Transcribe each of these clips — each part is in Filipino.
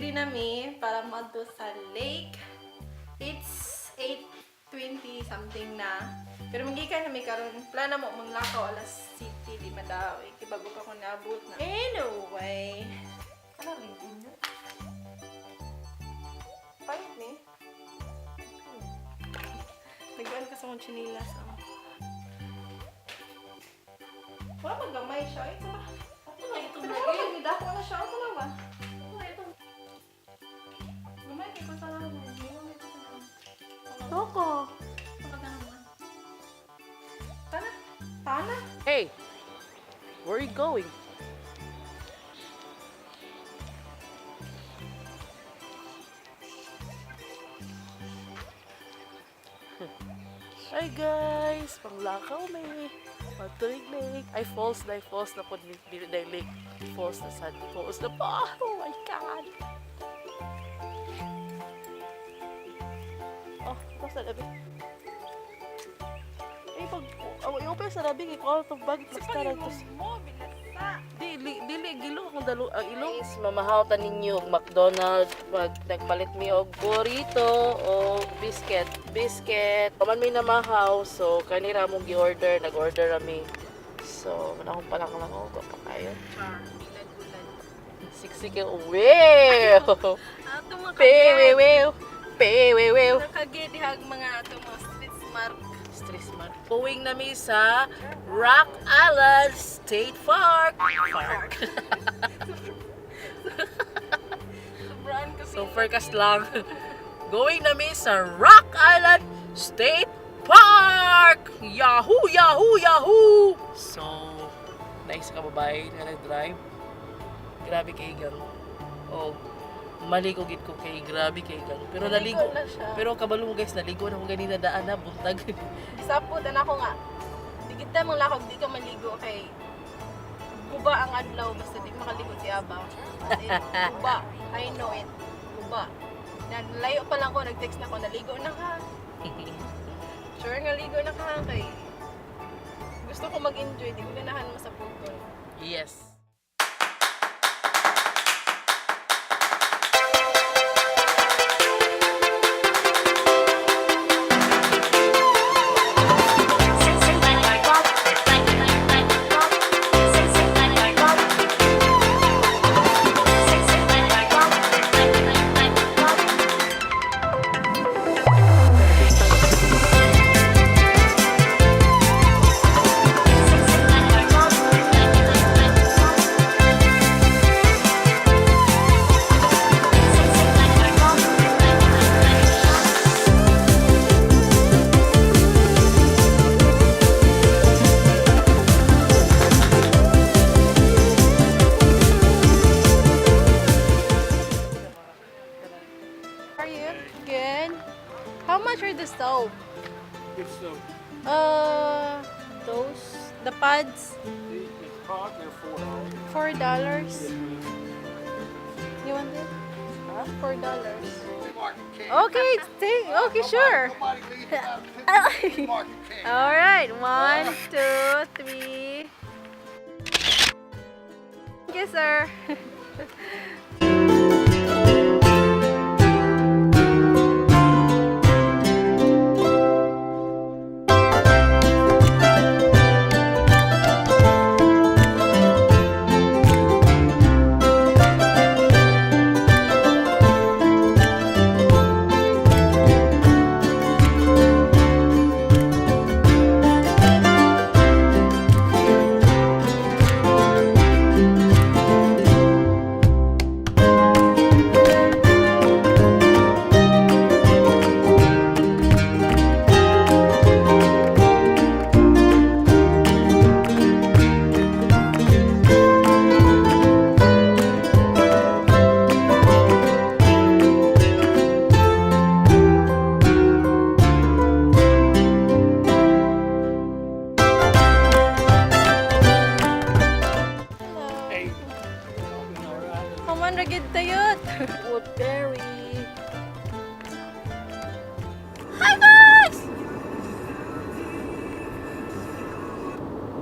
ready na mi para madto sa lake. It's 8:20 something na. Pero magikan na mi karon. Plano mo manglakaw alas city di madaw. Kibago pa ko naabot na. Anyway, ano rin din? Pangit ni. Nagwan ka sa mong chinilas. Wala pag gamay siya. Ito ba? Ito na ito. Pero wala pag nidako na siya. Ito lang ba? Ito na ito. Gamay kayo ko sa lang. Toko. Tana? Tana? Hey, where are you going? Hi guys, panglakaw may matulig lake. Ay falls na po dili na lake. Falls na sad, falls na pa. Oh my god. Oh, basta labi. Eh pag i-open sa labi ikaw to bag basta lang to. Dili gilo kung dalo ang ilong. Guys, mamahawtan ninyo og McDonald's pag nagpalit mi og burrito o biscuit. Paman may namahaw so kanira mo gi-order, nag-order rami. So, manahon pa lang ako pa kayo. Bilad-bulad. Siksik yung wow. Ato mga Pew. nakagidihag mga ato mga street smart. Going nami sa Rock Island State Park. Sobraan kasi. So forecast lang. Going nami sa Rock Island State Park. Yahoo! So, nice ka babae nga nag-drive. Grabe kay gang. Oh, maligo gid ko kay grabe kay gang. Pero naligo na siya. Pero kabalo guys, naligo na ko ganina daan na buntag. Gisapod na ako nga. Di kita mong lakog, di ka maligo kay guba ang adlaw basta di makaligo si Aba. As in, guba. I know it. Guba. Layo pa lang ko, nag-text na ko, naligo na ka. Sure nga ligo na ka kay gusto ko mag-enjoy, di ko ganahan mo sa putol. Yes. Are you? Good. How much are the soap? It's the Those, the pads, pot, they're $4. $4. You want it? Huh? $4. Okay, okay, sure. All right, 1, 2, 3. Thank you, sir. Ragid tayot. Woodberry. Hi guys!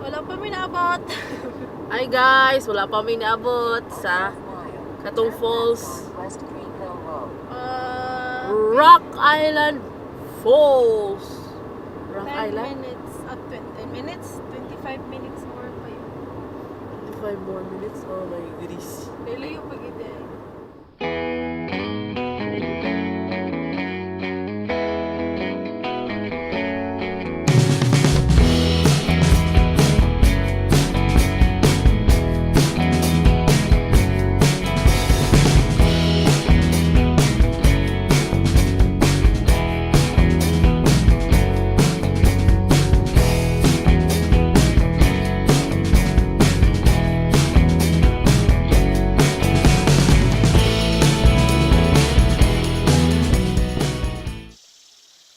Wala pa minabot. Hi guys, wala pa may naabot sa Katong falls. Uh, Rock Island Falls. Rock 10 Island? minutes at 20 minutes, 25 minutes more pa yun. 5 more minutes? Oh my goodness. Lalayo pag ito.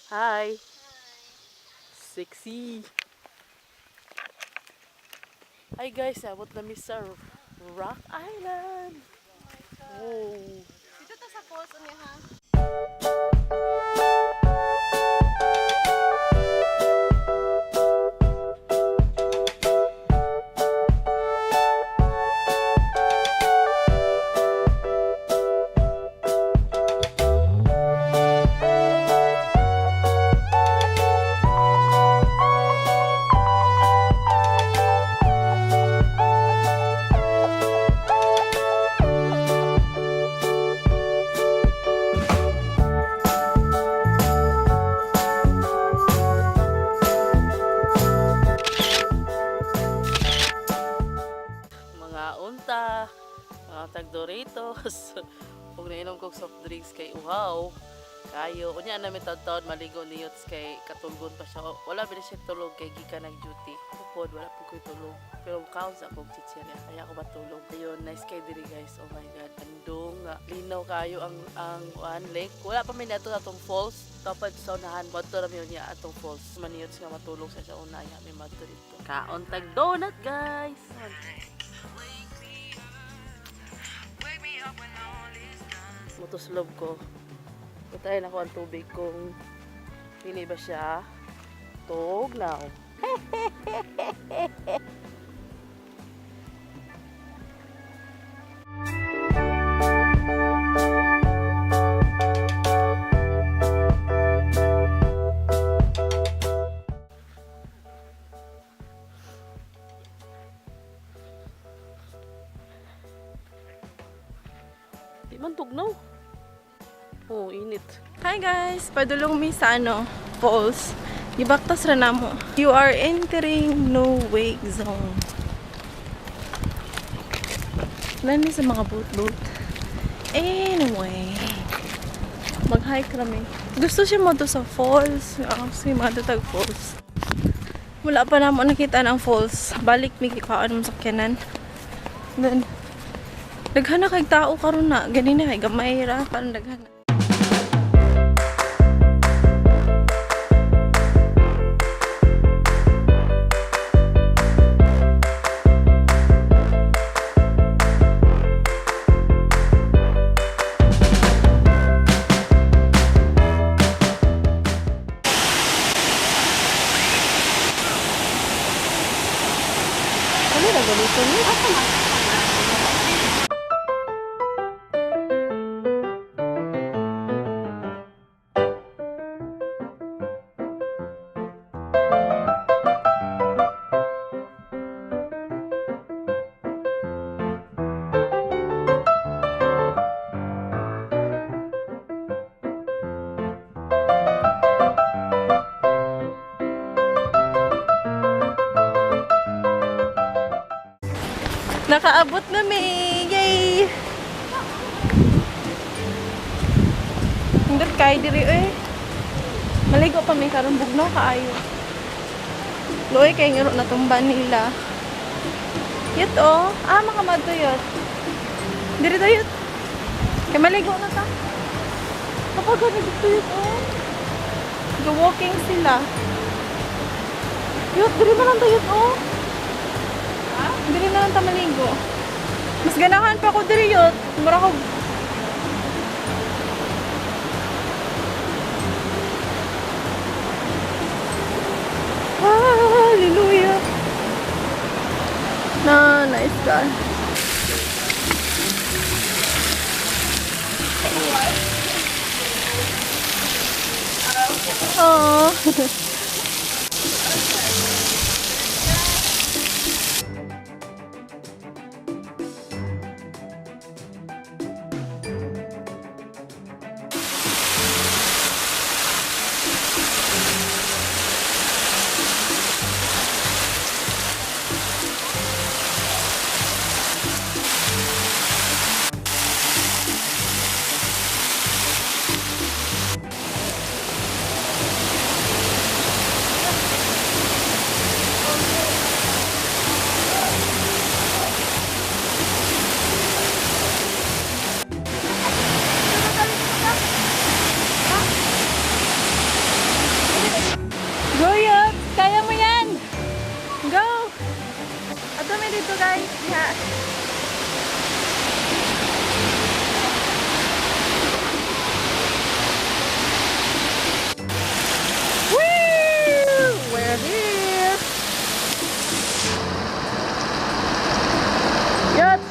Hi. Sexy. Hi guys, abot na mi sa Rock Island. Oh. Dito ta sa falls niya ha. Mga unta, mga tag-Doritos. Kung nainom kong soft drinks kay uhaw, kayo. Kunya namin taon-taon maligo niyot kay katulgon pa siya. Wala ba siya tulog kay gika nag-duty. Upod, wala po ko'y tulog. Pero kaos akong chichirya, kaya ako matulog. Ayun, nice kay diri guys. Oh my god, andong nga. Linaw kayo ang lake. Wala pa may nato atong falls. Kapag sa unahan, mato na niya atong falls. Maniyot nga matulog sa una, ya may mato dito. Kaon tag donut guys. Motoslog ko. Patayin ako ang tubig kung pili ba siya. Tugnaw. Di man tugnaw. Oh, init. Hi guys! Padulong mi sa falls. Gibaktas ra namo. You are entering no wake zone. Lani sa mga boat. Anyway, mag-hike kami. Gusto siya mo to sa falls. Kasi matatag falls. Wala pa namo nakita ng falls. Balik mi kikaan mo sa sakyanan. Then, daghana kay tao karon na. Ganina kay gamay ra parang daghana. Ano na ganito niyo? Nakaabot na mi! Yay! Hindot kay diri eh. Maligo pa mi karon bugnaw kaayo. Loy kay ngiro natumba nila. Yut oh, makamadto yut. Diri dayut. Kay maligo na ta. Kapag dito yut oh. Go-walking sila. Yut, diri man ang dayut oh. Diri na lang ta maligo. Mas ganahan pa ko diri yun. Mura ko. Hallelujah. Nice guy. Oh. Go, Yot! Kaya mo yan! Go! Ato may dito, guys. Diha. Woo! We're here! Yot!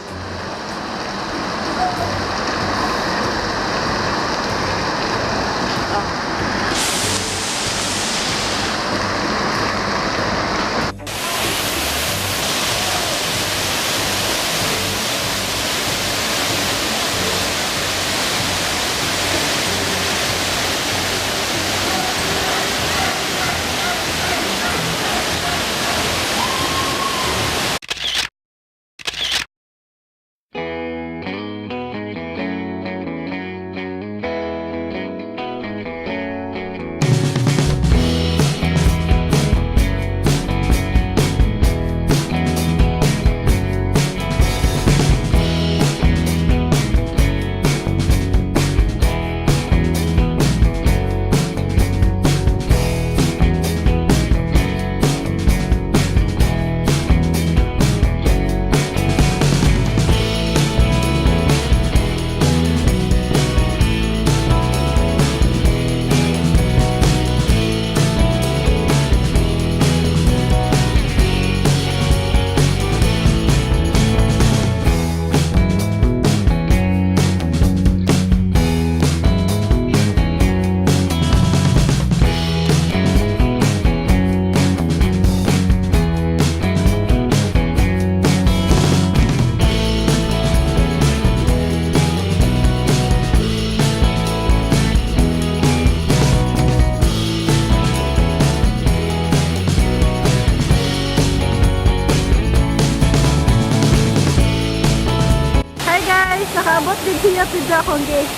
Nakaabot din siya sa akong gate.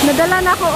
Nadala na ako.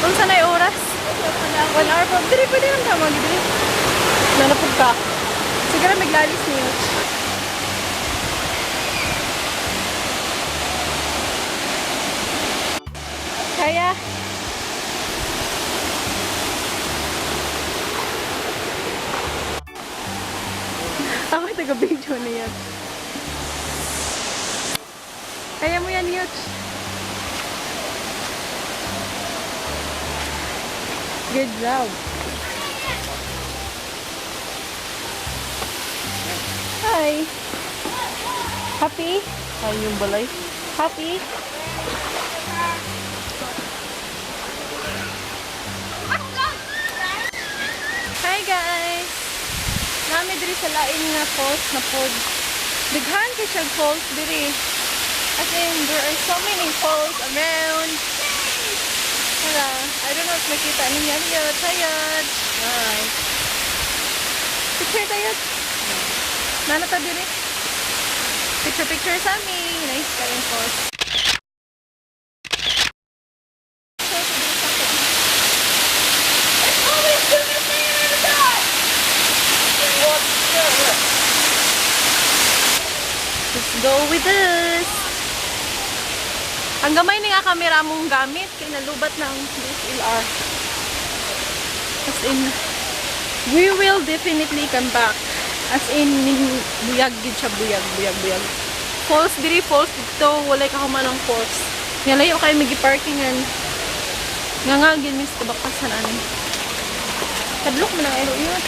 Kung saan ay oras? 1 hour pa. Dili, pwede lang tama. Dili. Nanapog ka. Siguro maglalis niyo. Kaya. Ako taga-video na yan. Kaya mo yan, Yut. Good job. Hi. Happy? Ay, yung balay. Happy? diri sa lain nga falls na pod. Daghan kay siya falls diri. As in, there are so many falls around. Hala, I don't know if makita ninyo yun. Hayod. Hi. Picture tayo. Nana ta diri. Picture sa amin. Nice kayong falls. Let's go with this. Ang gamay ni nga kamera mong gamit kay nalubat ng DSLR. As in, we will definitely come back. As in, buyag gid siya, buyag. Falls diri, falls dito, walay ka humanang falls. Ngalayo kayo magi-parkingan. Nga gid mis kabakasan ani. Kadlok mo nang ero yun.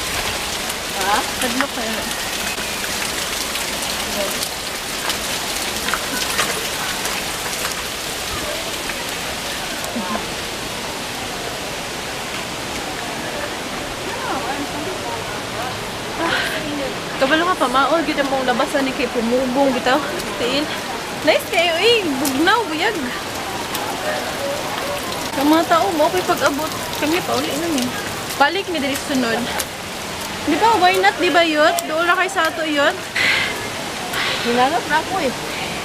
Ha? Kadlok na yun. Kabalo ka pa, maol, gita mong labasan ni kay pumubong, bitaw, tiil. Nice kayo bugnaw, buyag. Ang mga tao mo, okay pag-abot. Kami pa, uli namin. Balik mi diri sunod. Di ba, why not, di ba yun? Doon na kayo sa ato yun. Hinangat na ako eh.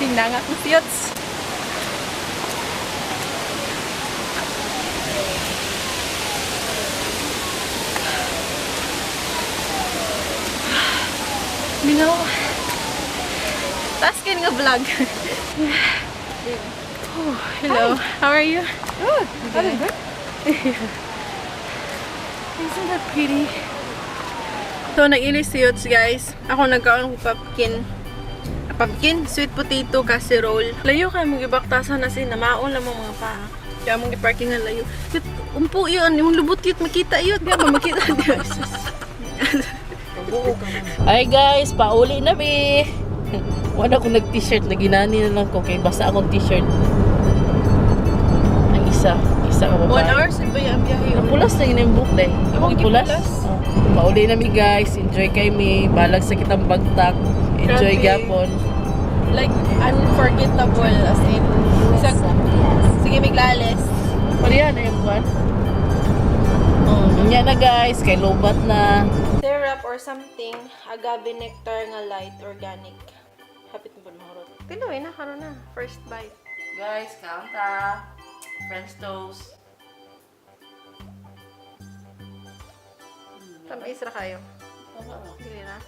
Hinangat mo siyots. Binaw. Taskin nga vlog. Oh, hello. How are you? Good. Good. Isn't that pretty? So, nag-ilis siyots guys. Ako nagkaon ko pumpkin, sweet potato, casserole. Layo kayo mong ibaktasan na sinamaon lang mga pa. Kaya mong i-parking nga layo. Umpo yun, yung lubot yun, makita yun. Kaya ba makita yun? Hi guys, pauli na mi. Wala ko nag-t-shirt, naginani na lang ko kay basa akong t-shirt. Ang isa ka 1 babae. hour, saan ba yung biyahe? Napulas na yun yung book dahil. Among Ipulas. gipulas? Oh. Pauli na mi guys, enjoy kay mi. Balag sa kitang bagtak. Enjoy Grabe. gapon. Like, unforgettable as in. Sige, miglales. Pariyan na yung buwan. Yan na guys, kay lobat na. Syrup or something, agave nectar nga light, organic. Hapit mo ba mahurot? Tiloy na, karon na. First bite. Guys, kanta. French toast. Tamay isra kayo. Oo. Dili na.